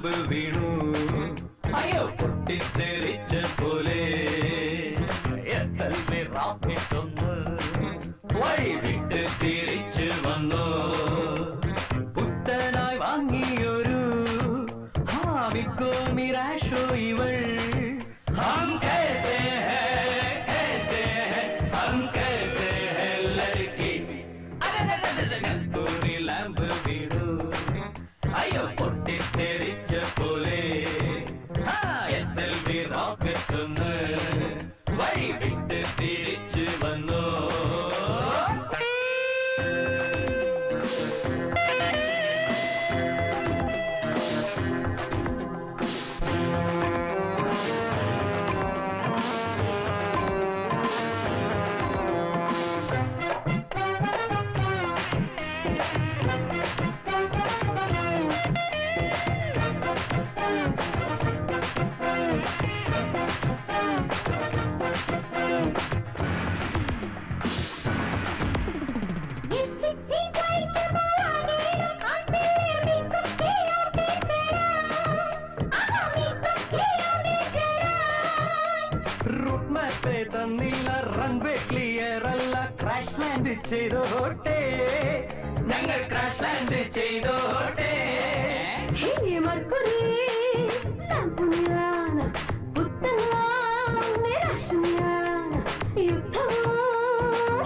lamp വീണു അയ്യോ പൊട്ടിത്തെറിച്ച പോലെ റാക്കറ്റൊന്ന് വഴി വിട്ട് തിരിച്ചു വന്നു പുത്തനായി വാങ്ങിയൊരു ഹാമിക്കോ മിറാഷോ ഇവൾ हम कैसे हैं हम कैसे हैं लड़की पूरी लैंब വീണു അയ്യോ പൊട്ടിത്തെറിച്ച പോലെ SLV റോക്കറ്റൊന്ന് വഴി വിട്ട് തിരിച്ചു വന്നു തന്നില്ല റൺവേ ക്ലിയർ അല്ല ക്രാഷ് ലാൻഡ് ചെയ്തോട്ടെ ഞങ്ങൾ ക്രാഷ് ലാൻഡ് ചെയ്തോട്ടെ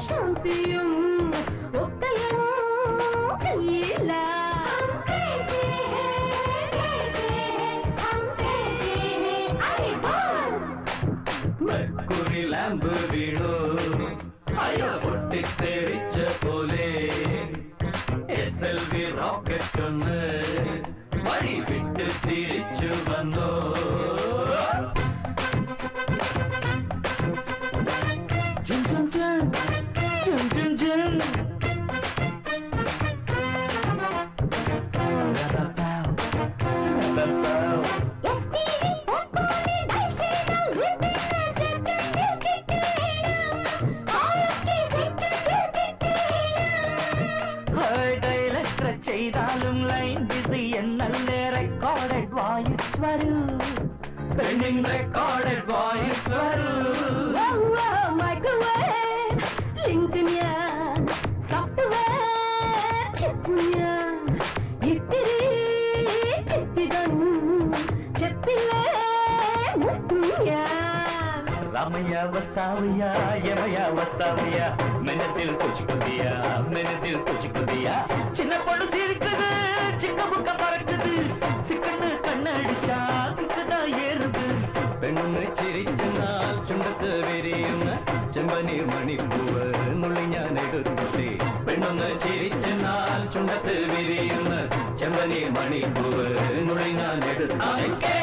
ശാന്തിയും ഒക്കയില്ല മെർക്കുറി ലാമ്പ് വീണു അയ്യോ പൊട്ടിത്തെറിച്ച പോലെ SLV റോക്കറ്റൊന്ന് വഴി വിട്ട് തിരിച്ചു വന്നു ചെയ്താലും ലൈൻ ബിസി എന്നല്ലേ റെക്കോർഡഡ് വോയിസ് വരൂ പെണ്ണിങ് റെക്കോർഡഡ് വോയിസ് വരൂ മൈക്രോവേവ് ലിങ്ക് ഞാൻ സോഫ്റ്റ്വെയർ ചിപ്പ് ഞാൻ ഇത്തിരി ചിപ്പിതന്നു చెప్పిలే ముత్తు ഞാൻ రామయ్య వస్తావయ్యా యమయ్య వస్తావయ్యా మెనదిల్ తుచుకుందియా சின்ன பொண்ணு சிரிக்குது சின்ன முக்க பறக்குது சிக்கன்னு கண்ணடிச்சா கிட்டதா ஏறுது പെണ്ണൊന്ന് ചിരിച്ചെന്നാൽ ചുണ്ടത്ത് വിരിയുന്ന ചെമ്പനീർ മണിപ്പൂവ് നുള്ളി ഞാൻ എടുത്തോട്ടെ പെണ്ണൊന്ന് ചിരിച്ചെന്നാൽ ചുണ്ടത്ത് വിരിയുന്ന ചെമ്പനീർ മണിപ്പൂവ് നുള്ളി ഞാൻ എടുത്തോട്ടെ